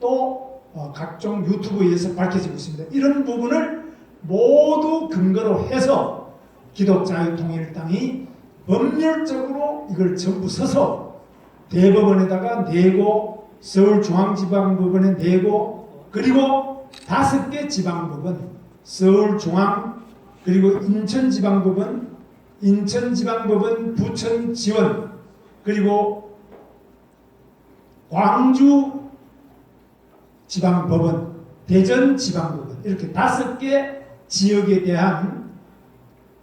또 각종 유튜브에서 밝혀지고 있습니다. 이런 부분을 모두 근거로 해서 기독자유통일당이 법률적으로 이걸 전부 서서 대법원에다가 내고 서울중앙지방법원에 내고 그리고 5개 지방법원 서울중앙 그리고 인천지방법원 부천지원 그리고 광주지방법원 대전지방법원 이렇게 5개 지역에 대한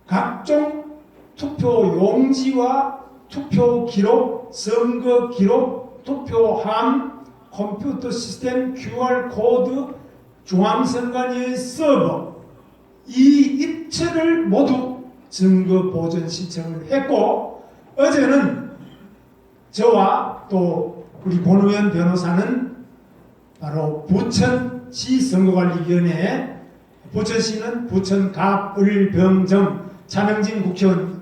각종 투표 용지와 투표 기록, 선거 기록, 투표함, 컴퓨터 시스템, QR 코드, 중앙선관위의 서버 이 입체를 모두 증거 보전 신청을 했고 어제는 저와 또 우리 권우현 변호사는 바로 부천시 선거관리위원회 부천시는 부천 갑을병정 차명진 국회의원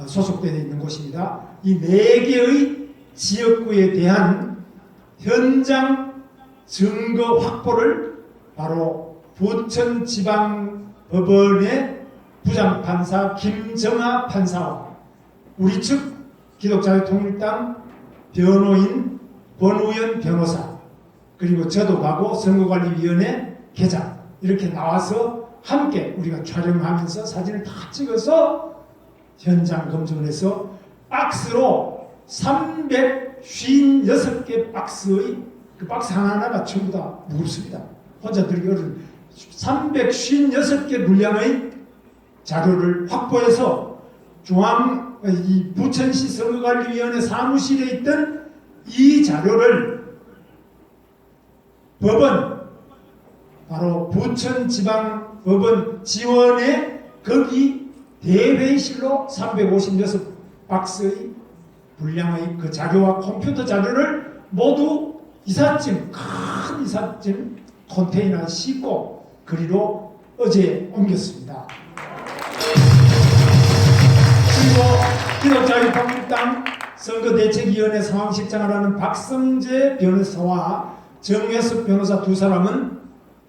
소속되어 있는 곳입니다. 이 4개의 지역구에 대한 현장 증거 확보를 바로 부천지방법원의 부장판사 김정아 판사와 우리 측 기독자유통일당 변호인 권우현 변호사 그리고 저도 가고 선거관리위원회 계장 이렇게 나와서 함께 우리가 촬영하면서 사진을 다 찍어서 현장 검증을 해서 박스로 356개 박스의 그 박스 하나하나가 전부 다 무겁습니다. 혼자 들기 어려운 356개 분량의 자료를 확보해서 이 부천시 선거관리위원회 사무실에 있던 이 자료를 법원 바로 부천지방법원 지원에 거기 대회의실로 356박스의 분량의 그 자료와 컴퓨터 자료를 모두 큰 이삿짐 컨테이너에 싣고 그리로 어제 옮겼습니다. 그리고 기독자유통일당 선거대책위원회 상황실장을 하는 박성재 변호사와 정혜섭 변호사 두 사람은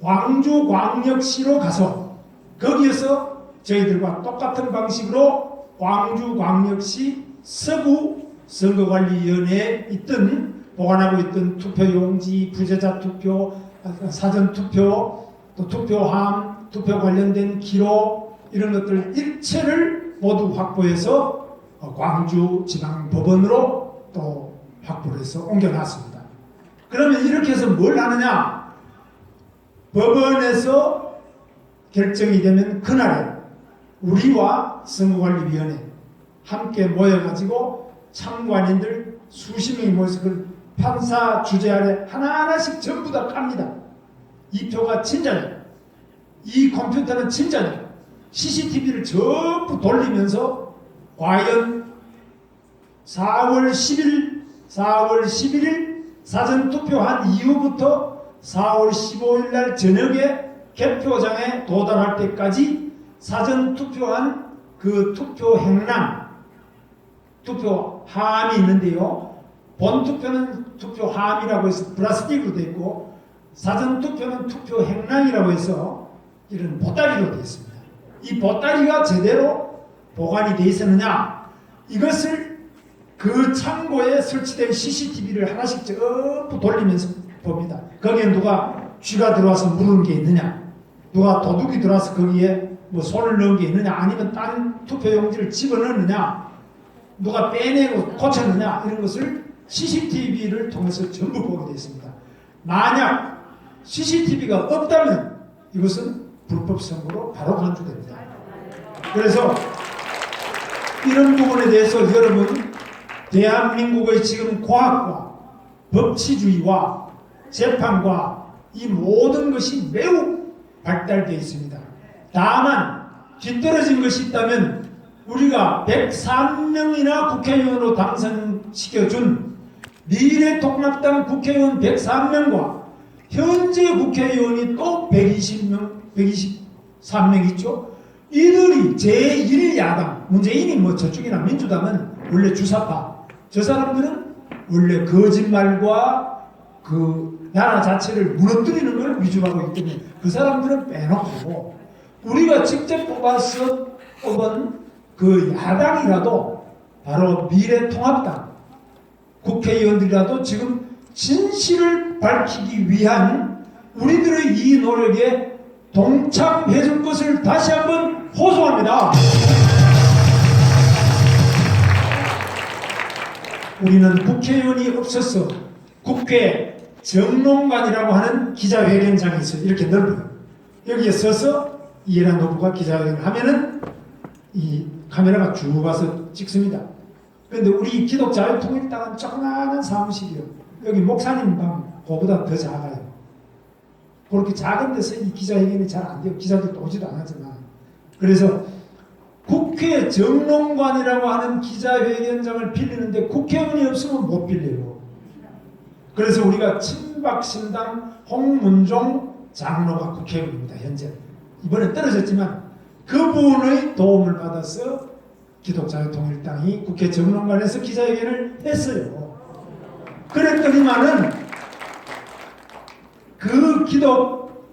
광주광역시로 가서 거기에서 저희들과 똑같은 방식으로 광주광역시 서구 선거관리위원회에 보관하고 있던 투표용지, 부재자 투표, 사전투표, 또 투표함, 투표 관련된 기록 이런 것들 일체를 모두 확보해서 광주지방법원으로 또 확보를 해서 옮겨놨습니다. 그러면 이렇게 해서 뭘 하느냐? 법원에서 결정이 되면 그날에 우리와 선거관리위원회 함께 모여가지고 참관인들 수십 명이 모여서 그 판사 주재 아래 하나하나씩 전부 다 깝니다. 이 표가 진짜냐? 이 컴퓨터는 진짜냐? CCTV를 전부 돌리면서 과연 4월 11일 사전투표한 이후부터 4월 15일 날 저녁에 개표장에 도달할 때까지 사전투표한 그 투표 행랑, 투표함이 있는데요. 본투표는 투표함이라고 해서 플라스틱으로 되어 있고 사전투표는 투표 행랑이라고 해서 이런 보따리로 되어 있습니다. 이 보따리가 제대로 보관이 되어 있었느냐? 이것을 그 창고에 설치된 CCTV를 하나씩 전부 돌리면서 봅니다. 거기에 누가 쥐가 들어와서 물은 게 있느냐? 누가 도둑이 들어와서 거기에 뭐 손을 넣은 게 있느냐? 아니면 딴 투표용지를 집어넣느냐? 누가 빼내고 고쳤느냐? 이런 것을 CCTV를 통해서 전부 보게 되어 있습니다. 만약 CCTV가 없다면 이것은 불법 선거로 바로 간주됩니다. 그래서 이런 부분에 대해서 여러분 대한민국의 지금 과학과 법치주의와 재판과 이 모든 것이 매우 발달되어 있습니다. 다만 뒤떨어진 것이 있다면 우리가 103명이나 국회의원으로 당선시켜준 미래통합당 국회의원 103명과 현재 국회의원이 또 123명 있죠. 이들이 제1야당 문재인이 뭐 저쪽이나 민주당은 원래 주사파, 저 사람들은 원래 거짓말과 그 나라 자체를 무너뜨리는 걸 위주하고 있기 때문에 그 사람들은 빼놓고 우리가 직접 뽑은 그 야당이라도 바로 미래통합당 국회의원들이라도 지금 진실을 밝히기 위한 우리들의 이 노력에 동참해 줄 것을 다시 한번 호소합니다. 우리는 국회의원이 없어서 국회 정론관이라고 하는 기자회견장이 있어요. 이렇게 넓어요. 여기에 서서 이해란 노부가 기자회견을 하면은 이 카메라가 쭉 와서 찍습니다. 그런데 우리 기독자유통일당은 조그마한 사무실이요. 여기 목사님 방 그거보다 더 작아요. 그렇게 작은 데서 이 기자회견이 잘 안 돼요. 기자들도 오지도 않았지만. 그래서 국회 정론관이라고 하는 기자회견장을 빌리는데 국회의원이 없으면 못 빌려요. 그래서 우리가 친박신당 홍문종 장로가 국회의원입니다. 현재. 이번에 떨어졌지만 그분의 도움을 받아서 기독자유통일당이 국회 정론관에서 기자회견을 했어요. 그랬더니만은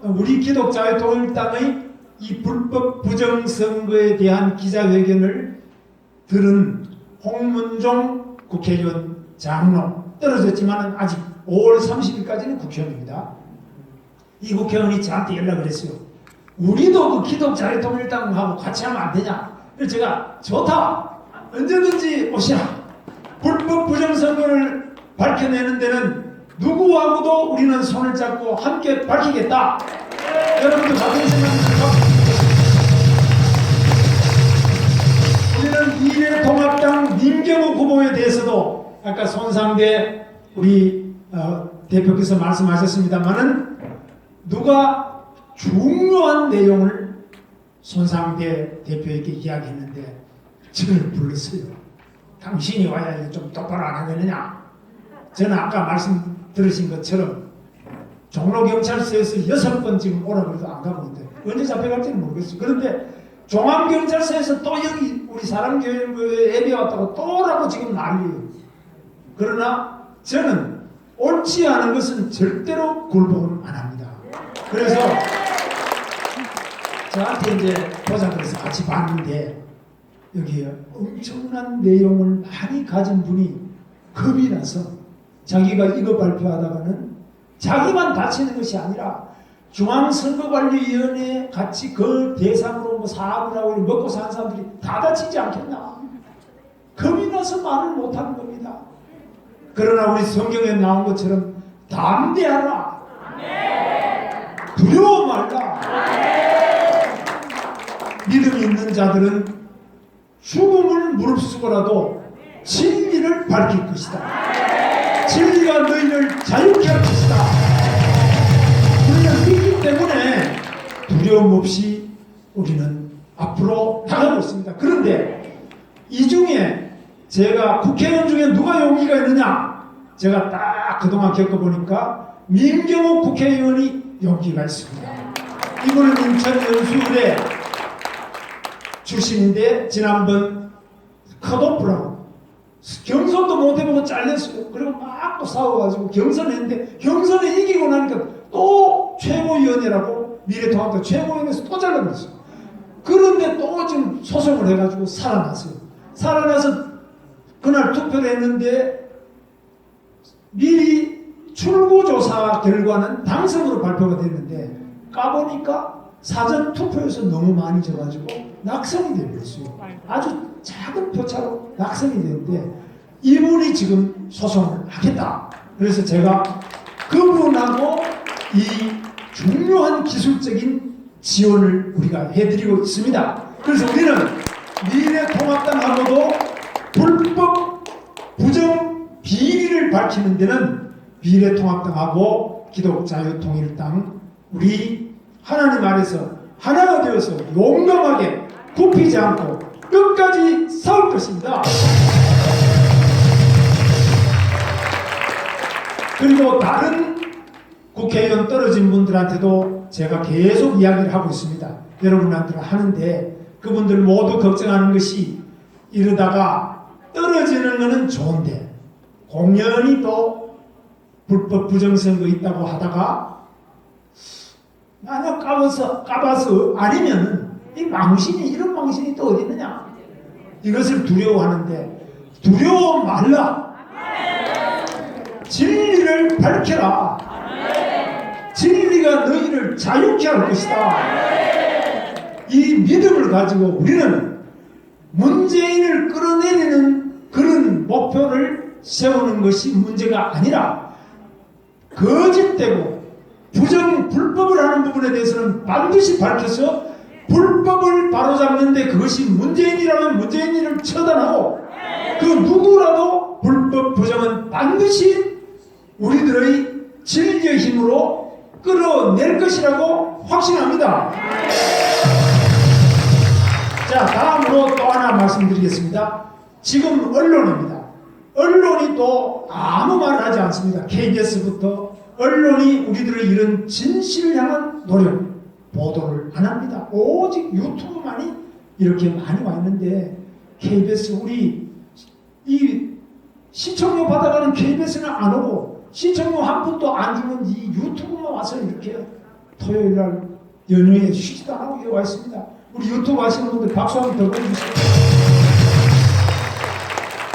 우리 기독자유통일당의 이 불법 부정선거에 대한 기자회견을 들은 홍문종 국회의원 장로 떨어졌지만 아직 5월 30일까지는 국회의원입니다. 이 국회의원이 저한테 연락을 했어요. 우리도 그 기독자유통일당하고 같이 하면 안 되냐? 그래서 제가 좋다. 언제든지 오시라. 불법 부정선거를 밝혀내는 데는 누구하고도 우리는 손을 잡고 함께 밝히겠다. 여러분들 같은 생각입니까? 우리는 미래통합당 민경욱 후보에 대해서도 아까 손상대 우리 대표께서 말씀하셨습니다만은 누가 중요한 내용을 손상대 대표에게 이야기했는데 저를 불렀어요. 당신이 와야 좀 똑바로 안 하겠느냐? 저는 아까 말씀 들으신 것처럼 종로경찰서에서 6번 지금 오라고 해도 안 가고 있는데 언제 잡혀갈지는 모르겠어요. 그런데 종암경찰서에서 또 여기 우리 사랑교회 예배 왔다고 또 오라고 지금 난리예요. 그러나 저는 옳지 않은 것은 절대로 굴복은 안 합니다. 그래서 저한테 이제 보자 그래서 같이 봤는데 여기에 엄청난 내용을 많이 가진 분이 겁이 나서 자기가 이거 발표하다가는 자기만 다치는 것이 아니라 중앙선거관리위원회 같이 그 대상으로 뭐 사업을 하고 먹고 사는 사람들이 다 다치지 않겠나. 겁이 나서 말을 못하는 겁니다. 그러나 우리 성경에 나온 것처럼 담대하라. 두려워 말라. 믿음이 있는 자들은 죽음을 무릅쓰고라도 진리를 밝힐 것이다. 진리가 너희를 자유케 할 것이다. 우리는 믿기 때문에 두려움 없이 우리는 앞으로 나가고 있습니다. 그런데 이 중에 제가 국회의원 중에 누가 용기가 있느냐? 제가 딱 그동안 겪어보니까 민경욱 국회의원이 용기가 있습니다. 이분은 인천 연수대 출신인데 지난번 컷오프라고 경선도 못해보고 잘렸어요. 그리고 막 또 싸워가지고 경선했는데 경선에 이기고 나니까 또 최고위원회라고 미래통합당 최고위원회에서 또 잘라버렸어요. 그런데 또 지금 소송을 해가지고 살아났어요. 살아나서 그날 투표를 했는데 미리 출구조사 결과는 당선으로 발표가 됐는데 까보니까 사전 투표에서 너무 많이 져가지고 낙선이 되버렸어요. 아주 작은 표차로 낙선이 되는데 이분이 지금 소송을 하겠다. 그래서 제가 그분하고 이 중요한 기술적인 지원을 우리가 해드리고 있습니다. 그래서 우리는 미래통합당하고도 불법 부정 비리를 밝히는 데는 미래통합당하고 기독자유통일당 우리 하나님 아래서 하나가 되어서 용감하게 굽히지 않고 끝까지 싸울 것입니다. 그리고 다른 국회의원 떨어진 분들한테도 제가 계속 이야기를 하고 있습니다. 여러분한테 하는데 그분들 모두 걱정하는 것이 이러다가 떨어지는 것은 좋은데 공연히 또 불법 부정선거 있다고 하다가 나는 까봐서 아니면 이 망신이 이런 망신이 또 어디 있느냐 이것을 두려워하는데 두려워 말라. 진리를 밝혀라. 진리가 너희를 자유케 할 것이다. 이 믿음을 가지고 우리는 문재인을 끌어내리는 그런 목표를 세우는 것이 문제가 아니라 거짓되고 불법을 하는 부분에 대해서는 반드시 밝혀서 불법을 바로잡는데 그것이 문재인이라면 문재인을 처단하고 그 누구라도 불법 부정은 반드시 우리들의 진리의 힘으로 끌어낼 것이라고 확신합니다. 자, 다음으로 또 하나 말씀드리겠습니다. 지금 언론입니다. 언론이 또 아무 말을 하지 않습니다. KBS부터 언론이 우리들의 이런 진실을 향한 노력, 보도를 안 합니다. 오직 유튜브만이 이렇게 많이 와 있는데 KBS 우리 이 시청료 받아가는 KBS는 안 오고 시청료 한 푼도 안 주는 이 유튜브만 와서 이렇게 토요일날 연휴에 쉬지도 안 하고 여기 와 있습니다. 우리 유튜브 하시는 분들 박수 한번 더 보내주세요.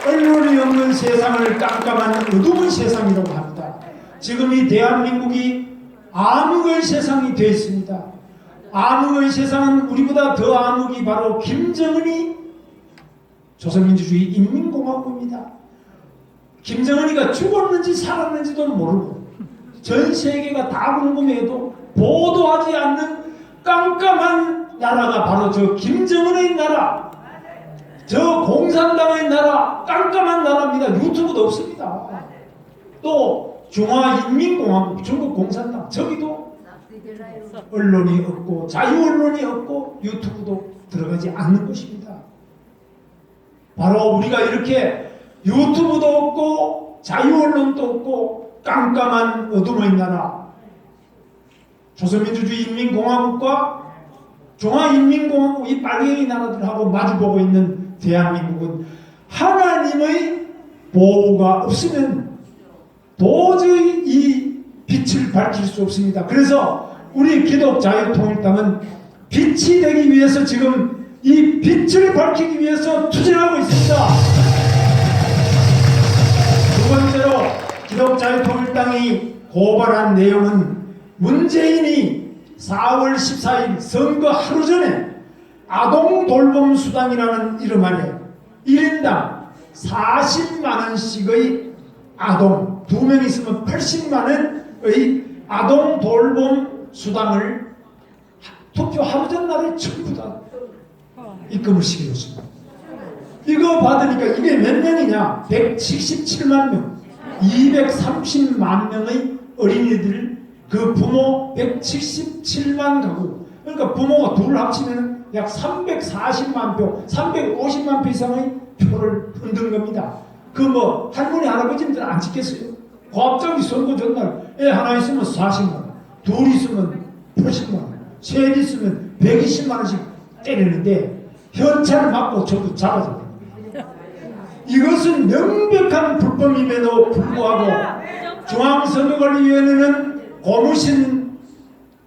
언론이 없는 세상을 깜깜한 어두운 세상이라고 합니다. 지금 이 대한민국이 암흑의 세상이 되어 있습니다. 암흑의 세상은 우리보다 더 암흑이 바로 김정은이 조선민주주의 인민공화국입니다. 김정은이가 죽었는지 살았는지도 모르고 전 세계가 다 궁금해도 보도하지 않는 깜깜한 나라가 바로 저 김정은의 나라, 저 공산당의 나라, 깜깜한 나라입니다. 유튜브도 없습니다. 또 중화인민공화국, 중국 공산당, 저기도 언론이 없고 자유 언론이 없고 유튜브도 들어가지 않는 것입니다. 바로 우리가 이렇게 유튜브도 없고 자유 언론도 없고 깜깜한 어둠의 나라, 조선민주주의 인민공화국과 중화인민공화국 이 빨갱이 나라들하고 마주보고 있는 대한민국은 하나님의 보호가 없으면 도저히 이 빛을 밝힐 수 없습니다. 그래서 우리 기독자유통일당은 빛이 되기 위해서 지금 이 빛을 밝히기 위해서 투쟁하고 있습니다. 두 번째로 기독자유통일당이 고발한 내용은 문재인이 4월 14일 선거 하루 전에 아동돌봄수당이라는 이름 아래 1인당 40만원씩의 아동, 2명 있으면 80만원의 아동돌봄수당을 투표 하루 전날에 전부 다 입금을 시켜줬습니다. 이거 받으니까 이게 몇 명이냐? 177만 명, 230만 명의 어린이들, 그 부모 177만 가구, 그러니까 부모가 둘 합치면 약 340만 표, 350만 표 이상의 표를 흔든 겁니다. 그 뭐 할머니 할아버지들은 안 찍겠어요? 갑자기 선거 전날 애 하나 있으면 40만 원, 둘 있으면 80만 원, 셋 있으면 120만 원씩 때리는데 현찰을 맞고 저도 잡아줍니다. 이것은 명백한 불법임에도 불구하고 중앙선거관리위원회는 고무신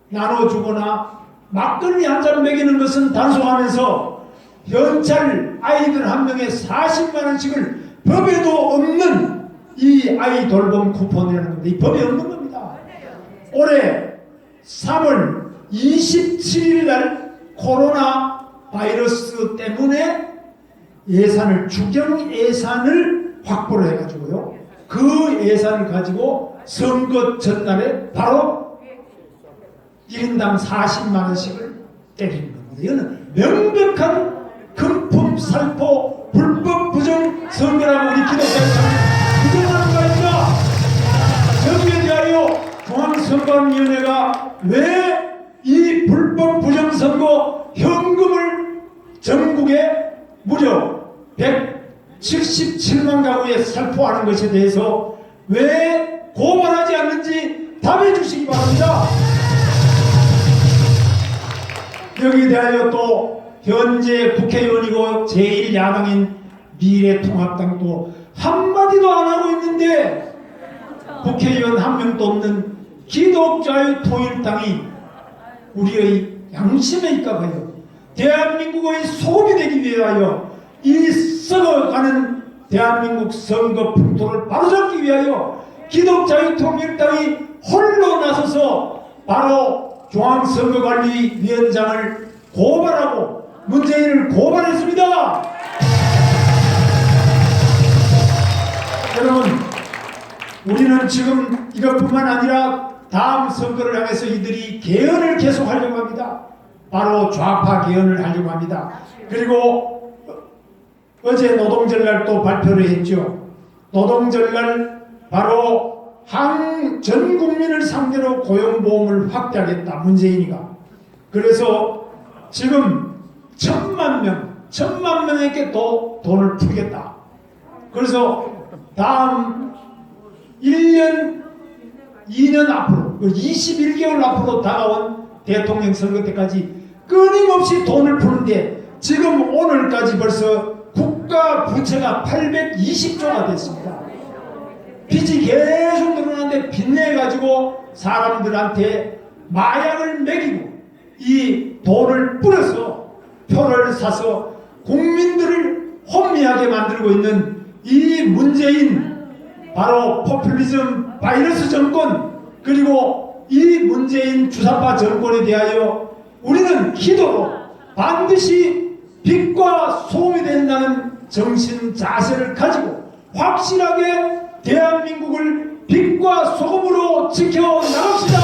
나눠주거나 막걸리 한 잔 먹이는 것은 단속하면서 현찰 아이들 한 명에 40만 원씩을 법에도 없는 이 아이 돌봄 쿠폰이라는 건데 이 법에 없는 겁니다. 올해 3월 27일 날 코로나 바이러스 때문에 예산을 추경 예산을 확보를 해가지고요. 그 예산을 가지고 선거 전날에 바로 1인당 40만 원씩을 때리는 겁니다. 이거는 명백한 금품 살포 불법 부정 선거라고 우리 기독자들은 부정하는 것입니다. 저기에 대하여 중앙선거위원회가 왜 이 불법 부정 선거 현금을 전국에 무려 177만 가구에 살포하는 것에 대해서 왜 고발하지 않는지 답해 주시기 바랍니다. 여기에 대하여 또 현재 국회의원이고 제1야당인 미래통합당도 한마디도 안 하고 있는데 국회의원 한 명도 없는 기독자의 통일당이 우리의 양심에 입각하여 대한민국의 소금이 되기 위하여 이 썩어가는 대한민국 선거 풍토를 바로잡기 위하여 기독자의 통일당이 홀로 나서서 바로 중앙선거관리위원장을 고발하고 문재인을 고발했습니다. 여러분, 우리는 지금 이것뿐만 아니라 다음 선거를 향해서 이들이 개헌을 계속하려고 합니다. 바로 좌파 개헌을 하려고 합니다. 그리고 어제 노동절날 또 발표를 했죠. 노동절날 바로 전 국민을 상대로 고용보험을 확대하겠다, 문재인이가. 그래서 지금 1,000만 명에게 또 돈을 풀겠다. 그래서 다음 1년, 2년 앞으로, 21개월 앞으로 다가온 대통령 선거 때까지 끊임없이 돈을 푸는데 지금 오늘까지 벌써 국가 부채가 820조가 됐습니다. 빚이 계속 늘어나는데 빚내가지고 사람들한테 마약을 먹이고 이 돈을 뿌려서 표를 사서 국민들을 혼미하게 만들고 있는 이 문재인, 바로 포퓰리즘 바이러스 정권, 그리고 이 문재인 주사파 정권에 대하여 우리는 기도로 반드시 빛과 소음이 된다는 정신 자세를 가지고 확실하게 대한민국을 빛과 소금으로 지켜나갑시다.